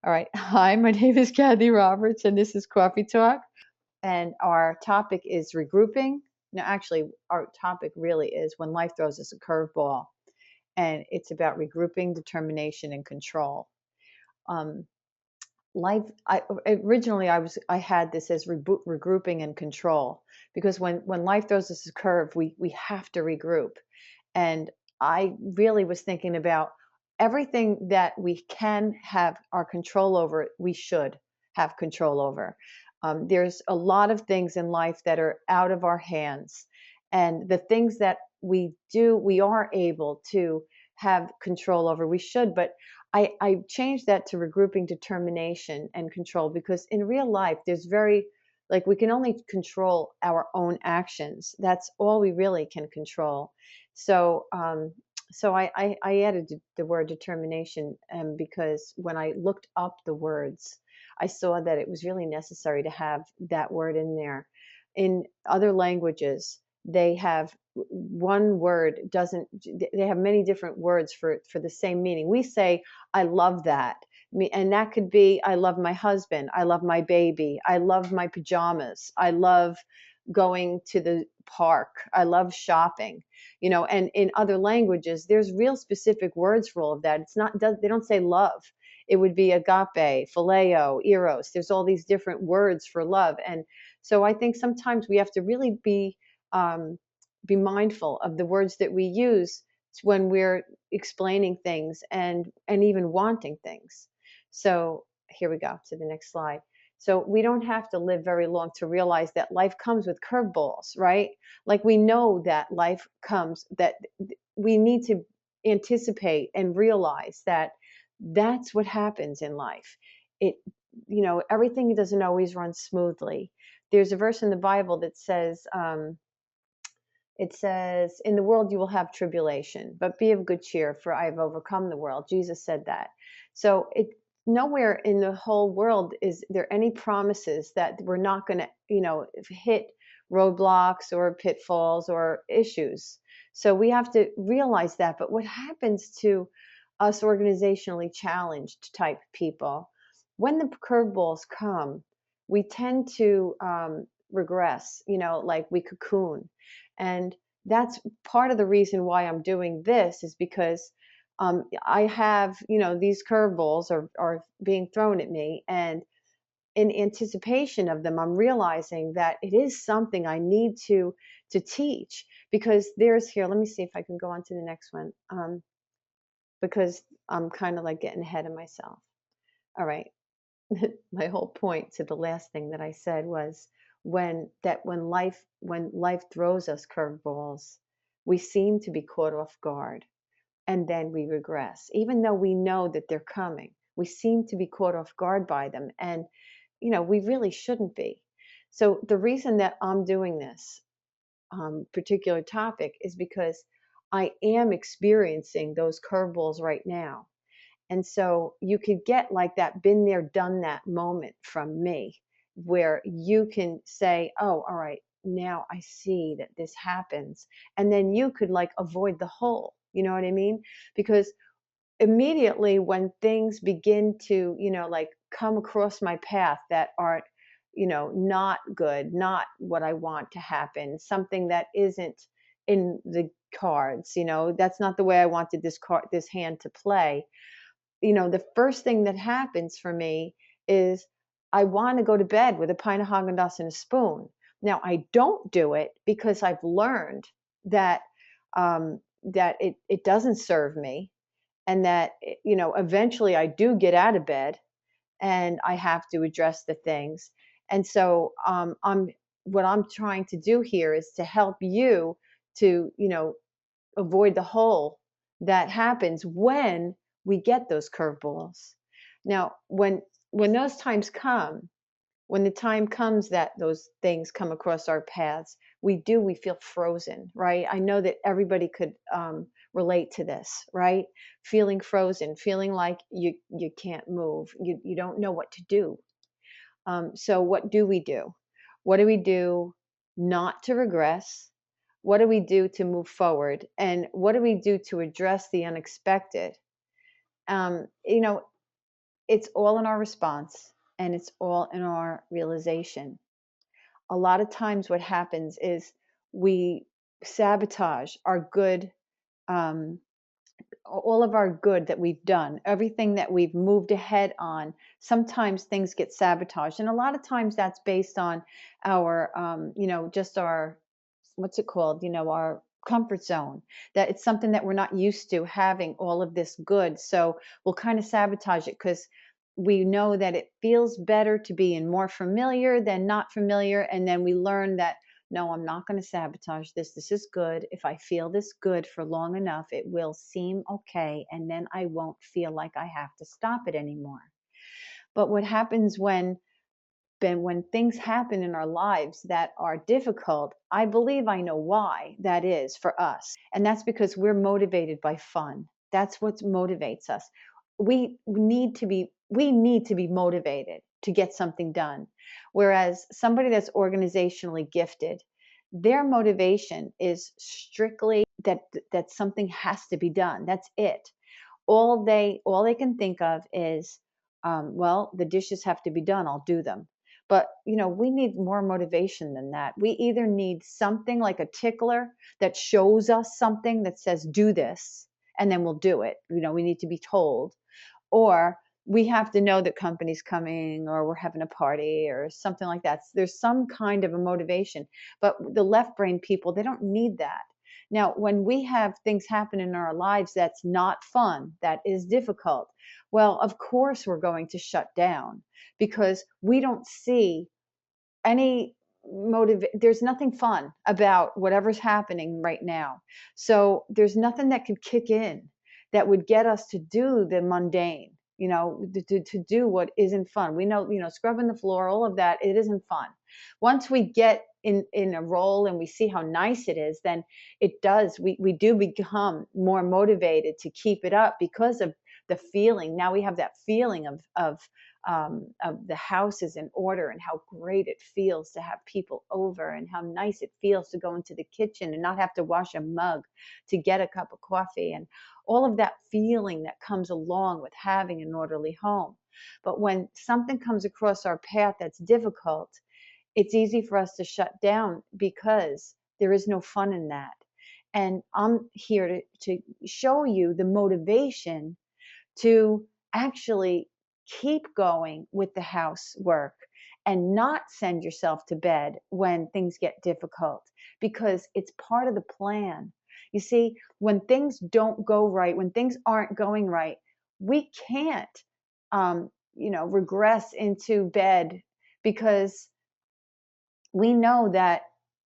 All right. Hi, my name is Kathy Roberts, and this is Coffee Talk. And our topic is regrouping. No, actually, our topic really is when life throws us a curveball, and it's about regrouping, determination, and control. Um, life. Originally I had this as regrouping and control because when life throws us a curve, we have to regroup. And I really was thinking about everything that we can have our control over, we should have control over. There's a lot of things in life that are out of our hands. And the things that we do, we are able to have control over. We should, but I changed that to regrouping, determination, and control because in real life, there's very, like, we can only control our own actions. That's all we really can control. So, I added the word determination because when I looked up the words, I saw that it was really necessary to have that word in there. In other languages, they have one word doesn't, they have many different words for the same meaning. We say, I love that. And that could be, I love my husband. I love my baby. I love my pajamas. I love going to the park. I love shopping, and in other languages, there's real specific words for all of that. It's not, they don't say love. It would be agape, phileo, eros. There's all these different words for love. And so I think sometimes we have to really be mindful of the words that we use when we're explaining things and even wanting things. So here we go to the next slide. So we don't have to live very long to realize that life comes with curveballs, right? Like we know that life comes, that we need to anticipate and realize that that's what happens in life. It, everything doesn't always run smoothly. There's a verse in the Bible that says, it says, in the world you will have tribulation, but be of good cheer, for I have overcome the world. Jesus said that. So nowhere in the whole world is there any promises that we're not going to, hit roadblocks or pitfalls or issues. So we have to realize that. But what happens to us organizationally challenged type people, when the curveballs come, we tend to regress, like we cocoon. And that's part of the reason why I'm doing this is because I have, these curveballs are being thrown at me. And in anticipation of them, I'm realizing that it is something I need to teach because there's here, let me see if I can go on to the next one because I'm kind of like getting ahead of myself. All right. My whole point to the last thing that I said was when life throws us curveballs, we seem to be caught off guard and then we regress. Even though we know that they're coming, we seem to be caught off guard by them. And, we really shouldn't be. So the reason that I'm doing this particular topic is because I am experiencing those curveballs right now. And so you could get like that been there, done that moment from me where you can say, oh, all right, now I see that this happens. And then you could like avoid the hole. You know what I mean? Because immediately when things begin to, like come across my path that aren't, not good, not what I want to happen, something that isn't in the cards, that's not the way I wanted this hand to play. The first thing that happens for me is I want to go to bed with a pint of Haagen-Dazs and a spoon. Now I don't do it because I've learned that that it doesn't serve me, and that eventually I do get out of bed and I have to address the things. And so what I'm trying to do here is to help you to avoid the hole that happens when we get those curveballs. Now, when those times come, when the time comes that those things come across our paths, we feel frozen, right? I know that everybody could relate to this, right? Feeling frozen, feeling like you can't move, you don't know what to do. So what do we do? What do we do not to regress? What do we do to move forward? And what do we do to address the unexpected? Um, you know, it's all in our response, and it's all in our realization. A lot of times what happens is we sabotage our good, um, all of our good that we've done, everything that we've moved ahead on. Sometimes things get sabotaged, and a lot of times that's based on our, just our, what's it called, our comfort zone, that it's something that we're not used to having all of this good. So we'll kind of sabotage it because we know that it feels better to be in more familiar than not familiar. And then we learn that, no, I'm not going to sabotage this. This is good. If I feel this good for long enough, it will seem okay. And then I won't feel like I have to stop it anymore. But what happens when things happen in our lives that are difficult, I believe I know why that is for us. And that's because we're motivated by fun. That's what motivates us. We need to be motivated to get something done. Whereas somebody that's organizationally gifted, their motivation is strictly that something has to be done. That's it. All they can think of is, well, the dishes have to be done, I'll do them. But we need more motivation than that. We either need something like a tickler that shows us something that says do this, and then we'll do it. We need to be told, or we have to know that company's coming, or we're having a party or something like that. So there's some kind of a motivation. But the left brain people, they don't need that. Now, when we have things happen in our lives that's not fun, that is difficult, well, of course we're going to shut down because we don't see any there's nothing fun about whatever's happening right now. So there's nothing that could kick in that would get us to do the mundane, to do what isn't fun. We know, scrubbing the floor, all of that, it isn't fun. Once we get in a role and we see how nice it is, then we do become more motivated to keep it up because of the feeling. Now we have that feeling of the house is in order, and how great it feels to have people over, and how nice it feels to go into the kitchen and not have to wash a mug to get a cup of coffee, and all of that feeling that comes along with having an orderly home. But when something comes across our path that's difficult, it's easy for us to shut down because there is no fun in that. And I'm here to show you the motivation to actually keep going with the housework and not send yourself to bed when things get difficult, because it's part of the plan. You see, when things don't go right, when things aren't going right, we can't, regress into bed, because we know that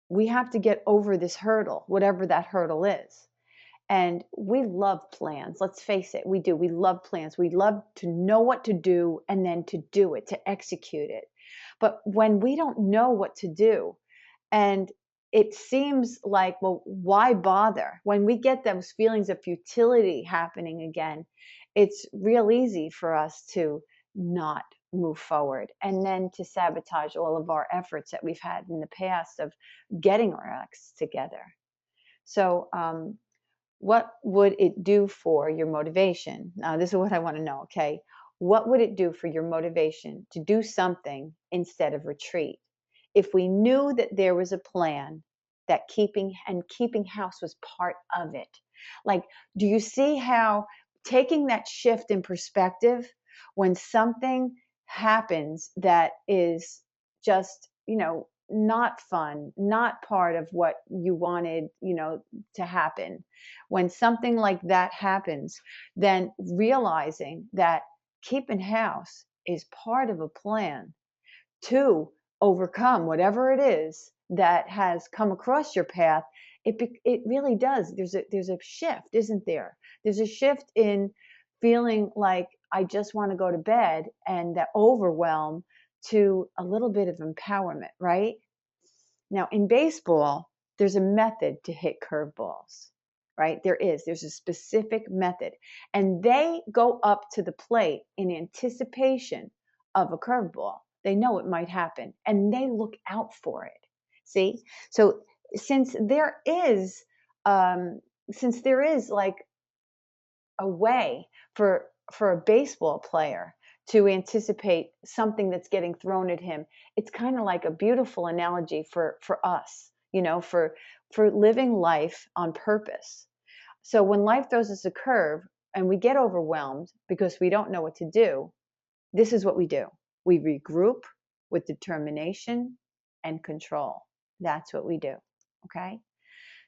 we have to get over this hurdle, whatever that hurdle is. And we love plans. Let's face it, we do. We love plans. We love to know what to do and then to do it, to execute it. But when we don't know what to do, and it seems like, well, why bother? When we get those feelings of futility happening again, it's real easy for us to not move forward, and then to sabotage all of our efforts that we've had in the past of getting our acts together. So, what would it do for your motivation? Now, this is what I want to know, okay? What would it do for your motivation to do something instead of retreat? If we knew that there was a plan, that keeping house was part of it. Like, do you see how taking that shift in perspective, when something happens that is just, not fun, not part of what you wanted, to happen, when something like that happens, then realizing that keeping house is part of a plan to overcome whatever it is that has come across your path, it really does. There's a shift, isn't there? There's a shift in feeling like I just want to go to bed, and that overwhelm, to a little bit of empowerment, right? Now, in baseball, there's a method to hit curveballs, right? There's a specific method, and they go up to the plate in anticipation of a curveball. They know it might happen, and they look out for it. See? So since there is, like a way for a baseball player to anticipate something that's getting thrown at him. It's kind of like a beautiful analogy for us, for living life on purpose. So when life throws us a curve and we get overwhelmed because we don't know what to do, this is what we do. We regroup with determination and control. That's what we do. Okay?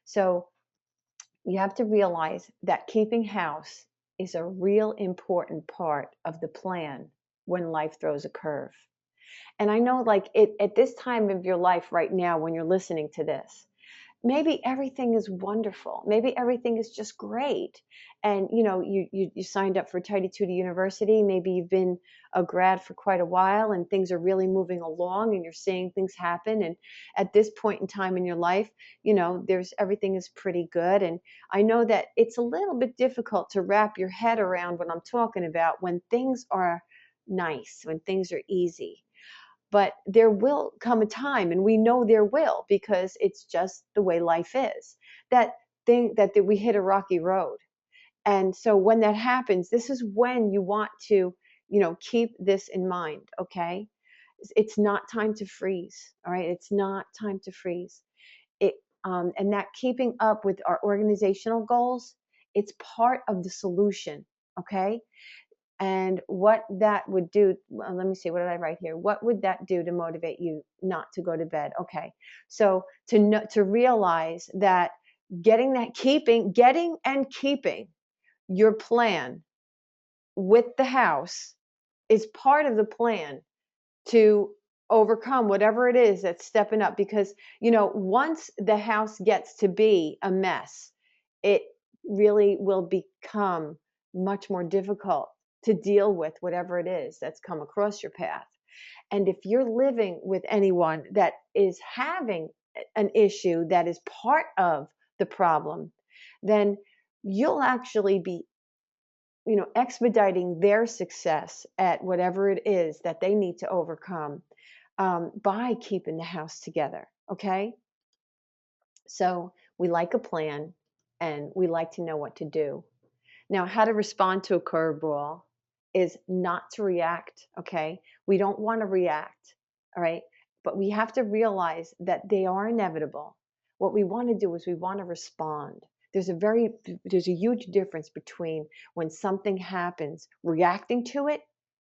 So you have to realize that keeping house is a real important part of the plan when life throws a curve. And I know, like, at this time of your life right now, when you're listening to this, maybe everything is wonderful. Maybe everything is just great. And you signed up for Tidy Tutor University. Maybe you've been a grad for quite a while and things are really moving along and you're seeing things happen. And at this point in time in your life, there's everything is pretty good. And I know that it's a little bit difficult to wrap your head around what I'm talking about when things are nice, when things are easy. But there will come a time, and we know there will, because it's just the way life is, that we hit a rocky road. And so when that happens, this is when you want to, keep this in mind, okay? It's not time to freeze, all right? It's not time to freeze. And that keeping up with our organizational goals, it's part of the solution, okay? And what that would do, well, let me see, what did I write here? What would that do to motivate you not to go to bed? Okay, so to realize that getting and keeping your plan with the house is part of the plan to overcome whatever it is that's stepping up. Because once the house gets to be a mess, it really will become much more difficult to deal with whatever it is that's come across your path. And if you're living with anyone that is having an issue that is part of the problem, then you'll actually be expediting their success at whatever it is that they need to overcome, by keeping the house together. Okay. So we like a plan and we like to know what to do. Now, how to respond to a curveball is not to react. Okay. We don't want to react. All right. But we have to realize that they are inevitable. What we want to do is we want to respond. There's a huge difference between when something happens, reacting to it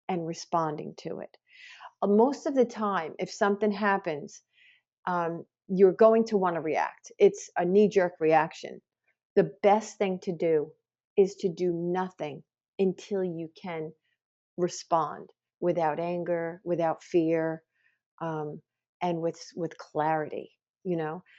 and responding to it. Most of the time, if something happens, you're going to want to react. It's a knee-jerk reaction. The best thing to do is to do nothing until you can respond without anger, without fear, and with clarity.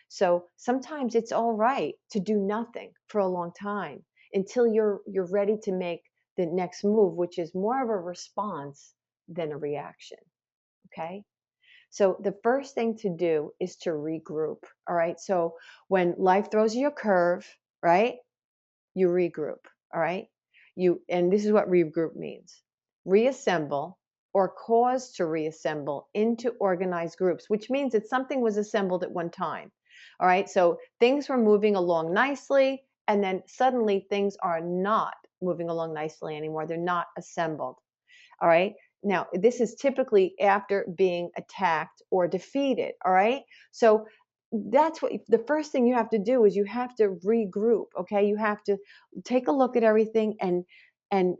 So sometimes it's all right to do nothing for a long time until you're ready to make the next move, which is more of a response than a reaction. Okay. So the first thing to do is to regroup. All right. So when life throws you a curve, right, you regroup. All right. And this is what regroup means: reassemble or cause to reassemble into organized groups, which means that something was assembled at one time. All right. So things were moving along nicely, and then suddenly things are not moving along nicely anymore. They're not assembled. All right. Now, this is typically after being attacked or defeated. All right. So that's what the first thing you have to do is you have to regroup. Okay. You have to take a look at everything and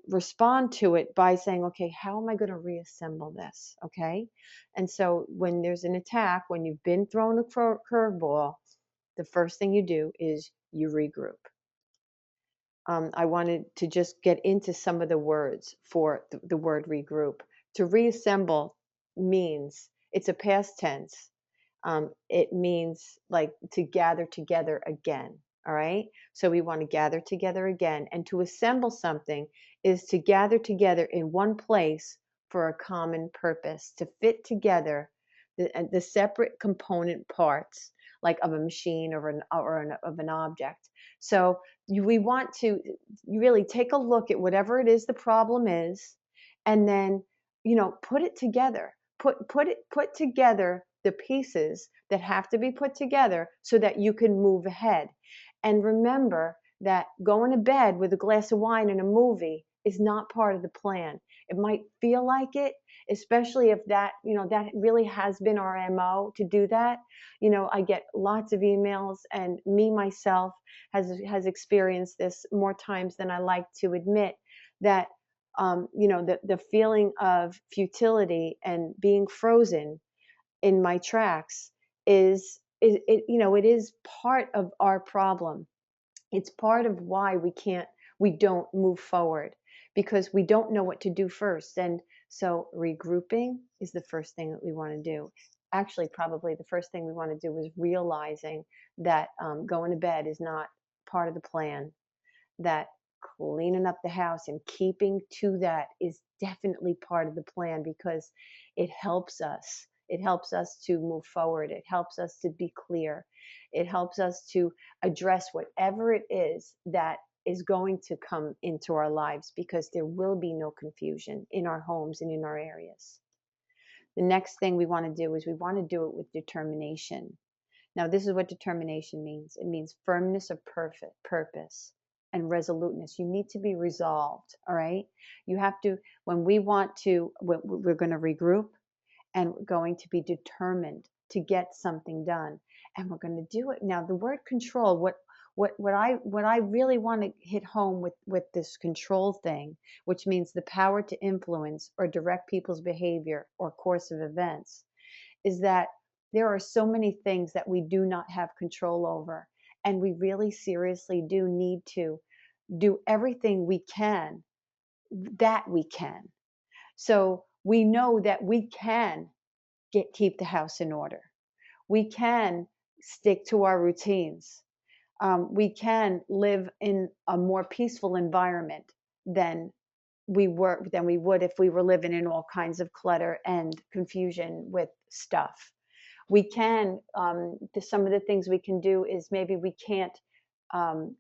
respond to it by saying, okay, how am I going to reassemble this? Okay. And so when there's an attack, when you've been thrown a curveball, the first thing you do is you regroup. I wanted to just get into some of the words for the word regroup. To reassemble means, it's a past tense. It means like to gather together again. All right. So we want to gather together again. And to assemble something is to gather together in one place for a common purpose, to fit together the separate component parts, like of a machine or of an object. So we want to really take a look at whatever it is the problem is, and then put it together. Put together the pieces that have to be put together so that you can move ahead. And remember that going to bed with a glass of wine and a movie is not part of the plan. It might feel like it, especially if that, that really has been our MO to do that. I get lots of emails, and me myself has experienced this more times than I like to admit, that the feeling of futility and being frozen in my tracks is it is part of our problem. It's part of why we don't move forward, because we don't know what to do first. And so regrouping is the first thing that we want to do. Actually, probably the first thing we want to do is realizing that going to bed is not part of the plan, that cleaning up the house and keeping to that is definitely part of the plan, because it helps us. It helps us to move forward. It helps us to be clear. It helps us to address whatever it is that is going to come into our lives, because there will be no confusion in our homes and in our areas. The next thing we want to do is we want to do it with determination. Now, this is what determination means. It means firmness of purpose and resoluteness. You need to be resolved, all right? You have to, when we're going to regroup, and we're going to be determined to get something done, and we're going to do it. Now, the word control, what I really want to hit home with this control thing, which means the power to influence or direct people's behavior or course of events, is that there are so many things that we do not have control over, and we really seriously do need to do everything we can that we can. So we know that we can keep the house in order. We can stick to our routines. We can live in a more peaceful environment than we would if we were living in all kinds of clutter and confusion with stuff. We can, some of the things we can do is, maybe we can't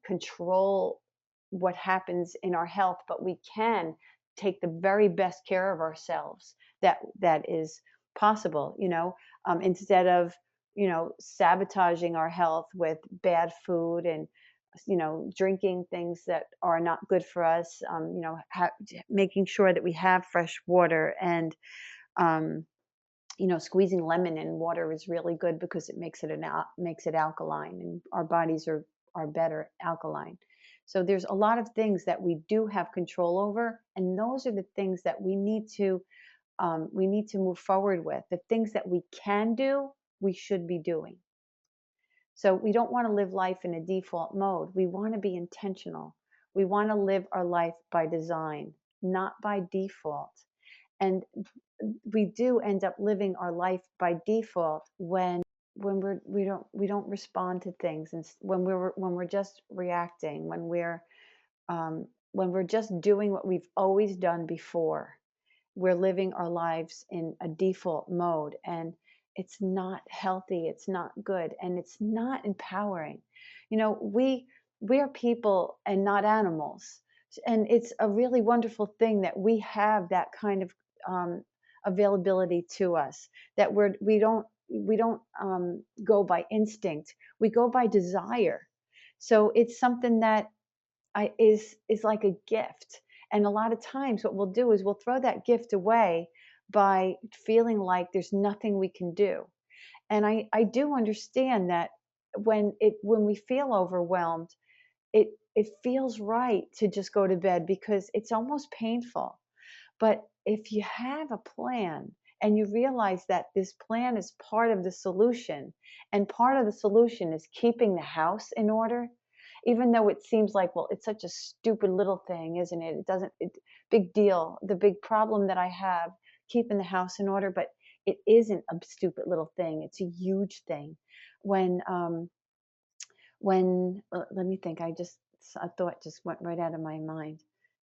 control what happens in our health, but we can take the very best care of ourselves that is possible, instead of, sabotaging our health with bad food and, drinking things that are not good for us, making sure that we have fresh water, and, squeezing lemon in water is really good, because it makes it alkaline, and our bodies are better alkaline. So there's a lot of things that we do have control over, and those are the things that we need to move forward with. The things that we can do, we should be doing. So we don't want to live life in a default mode. We want to be intentional. We want to live our life by design, not by default. And we do end up living our life by default when we don't respond to things, and when we're just reacting, when we're just doing what we've always done before. We're living our lives in a default mode, and it's not healthy, it's not good, and it's not empowering. We are people and not animals, and it's a really wonderful thing that we have that kind of availability to us, that we don't go by instinct, we go by desire. So it's something that is like a gift. And a lot of times what we'll do is we'll throw that gift away by feeling like there's nothing we can do. And I do understand that when we feel overwhelmed, it feels right to just go to bed, because it's almost painful. But if you have a plan, and you realize that this plan is part of the solution, and part of the solution is keeping the house in order, even though it seems like, well, it's such a stupid little thing, isn't it? Big deal. The big problem that I have, keeping the house in order, but it isn't a stupid little thing. It's a huge thing. Let me think. A thought just went right out of my mind.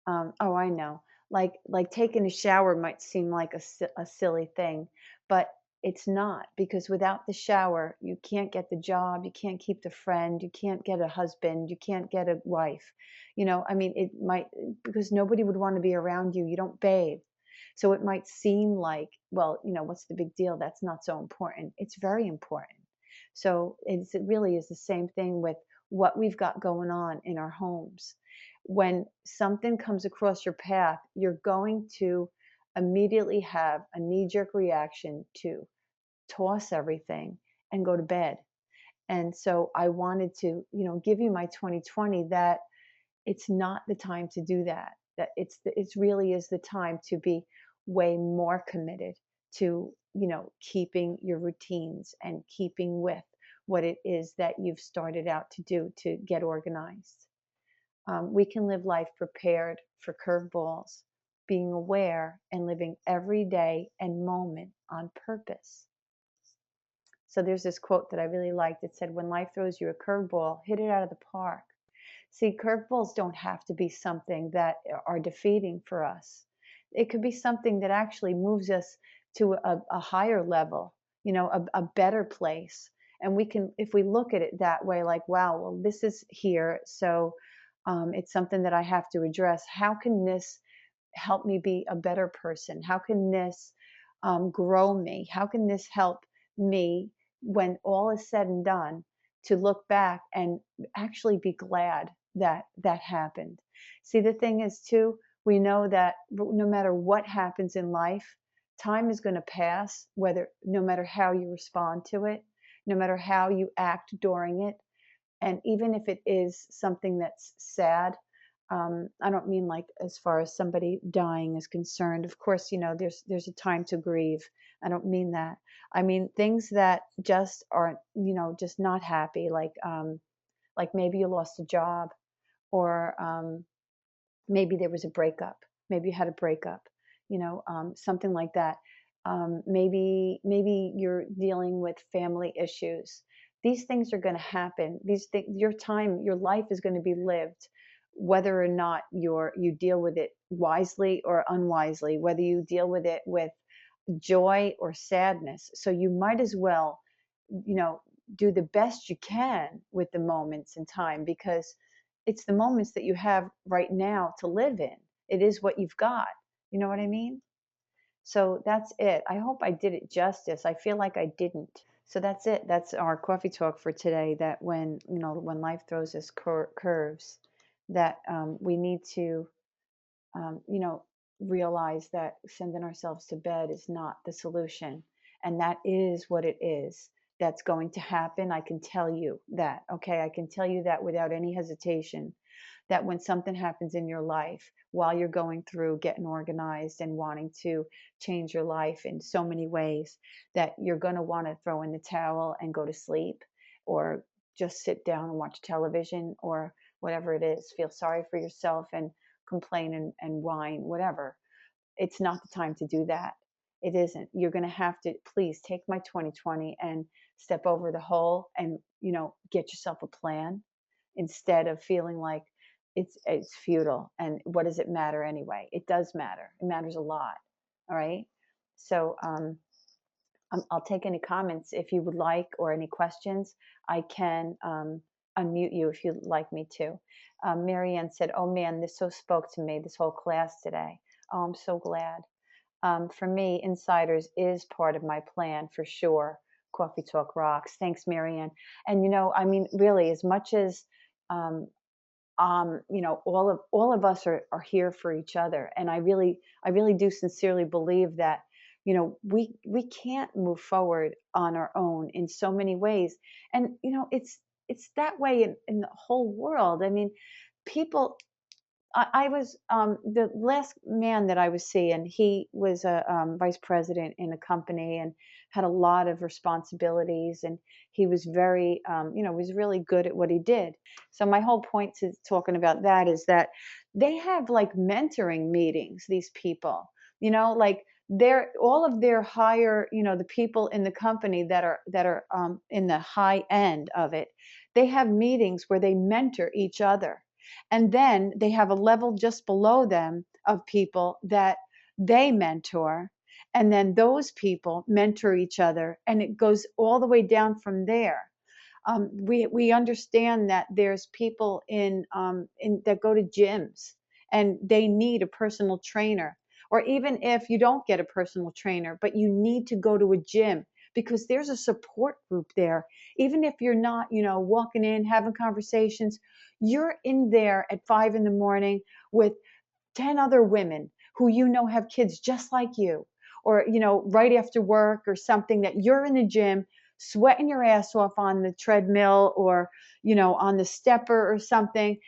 Oh, I know. Like taking a shower might seem like a silly thing, but it's not, because without the shower, you can't get the job, you can't keep the friend, you can't get a husband, you can't get a wife. I mean, it might, because nobody would want to be around you. You don't bathe. So it might seem like, well, what's the big deal? That's not so important. It's very important. So it really is the same thing with what we've got going on in our homes. when something comes across your path, you're going to immediately have a knee-jerk reaction to toss everything and go to bed. And so I wanted to, give you my 2020 that it's not the time to do that. That it really is the time to be way more committed to, keeping your routines and keeping with what it is that you've started out to do to get organized. We can live life prepared for curveballs, being aware and living every day and moment on purpose. So there's this quote that I really liked. It said, when life throws you a curveball, hit it out of the park. See, curveballs don't have to be something that are defeating for us. It could be something that actually moves us to a higher level, a better place. And we can, if we look at it that way, like, wow, well, this is here. So it's something that I have to address. How can this help me be a better person? How can this grow me? How can this help me when all is said and done to look back and actually be glad that that happened? See, the thing is too, we know that no matter what happens in life, time is going to pass, no matter how you respond to it, no matter how you act during it. And even if it is something that's sad, I don't mean like as far as somebody dying is concerned. Of course, there's a time to grieve. I don't mean that. I mean things that just aren't, just not happy, like maybe you lost a job, or maybe there was a breakup. Maybe you had a breakup, something like that. Maybe you're dealing with family issues. These things are going to happen. Your life is going to be lived, whether or not you deal with it wisely or unwisely, whether you deal with it with joy or sadness. So you might as well, do the best you can with the moments in time, because it's the moments that you have right now to live in. It is what you've got. You know what I mean? So that's it. I hope I did it justice. I feel like I didn't. So that's it. That's our coffee talk for today. That when life throws us curves, that we need to, realize that sending ourselves to bed is not the solution. And that is what it is that's going to happen. I can tell you that. Okay. I can tell you that without any hesitation, that when something happens in your life while you're going through getting organized and wanting to change your life in so many ways, that you're going to want to throw in the towel and go to sleep, or just sit down and watch television, or whatever it is, feel sorry for yourself and complain and whine, whatever. It's not the time to do that. It isn't. You're going to have to please take my 2020 and step over the hole and, get yourself a plan, instead of feeling like it's futile. And what does it matter anyway? It does matter. It matters a lot. All right. So I'll take any comments if you would like, or any questions. I can unmute you if you'd like me to. Marianne said, oh man, this so spoke to me, this whole class today. Oh, I'm so glad. For me, Insiders is part of my plan for sure. Coffee Talk rocks. Thanks, Marianne. And I mean, really, as much as all of us are here for each other, and I really do sincerely believe that we can't move forward on our own in so many ways. And it's that way in the whole world. I mean, people, I was the last man that I was seeing. He was a vice president in a company and had a lot of responsibilities, and he was very, was really good at what he did. So my whole point to talking about that is that they have like mentoring meetings. These people, like they're all of their higher, the people in the company that are in the high end of it. They have meetings where they mentor each other. And then they have a level just below them of people that they mentor. And then those people mentor each other. And it goes all the way down from there. We understand that there's people in that go to gyms and they need a personal trainer. Or even if you don't get a personal trainer, but you need to go to a gym because there's a support group there. Even if you're not, walking in, having conversations, you're in there at 5 in the morning with 10 other women who have kids just like you, or right after work or something, that you're in the gym sweating your ass off on the treadmill, or on the stepper or something.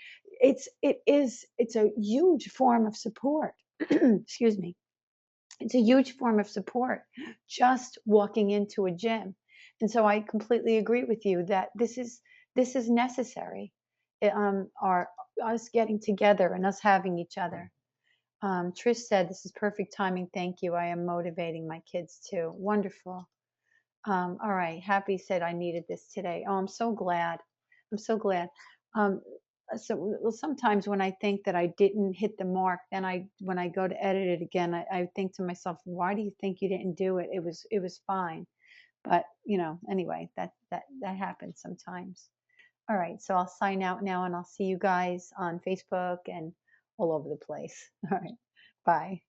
It's a huge form of support. Excuse me. It's a huge form of support just walking into a gym. And so I completely agree with you that this is necessary. Our us getting together and us having each other. Trish said, "This is perfect timing. Thank you. I am motivating my kids too." Wonderful. All right. Happy said, "I needed this today." Oh, I'm so glad. I'm so glad. Um, well, sometimes when I think that I didn't hit the mark, then when I go to edit it again, I think to myself, "Why do you think you didn't do it? It was fine." But anyway, that happens sometimes. All right. So I'll sign out now, and I'll see you guys on Facebook and all over the place. All right. Bye.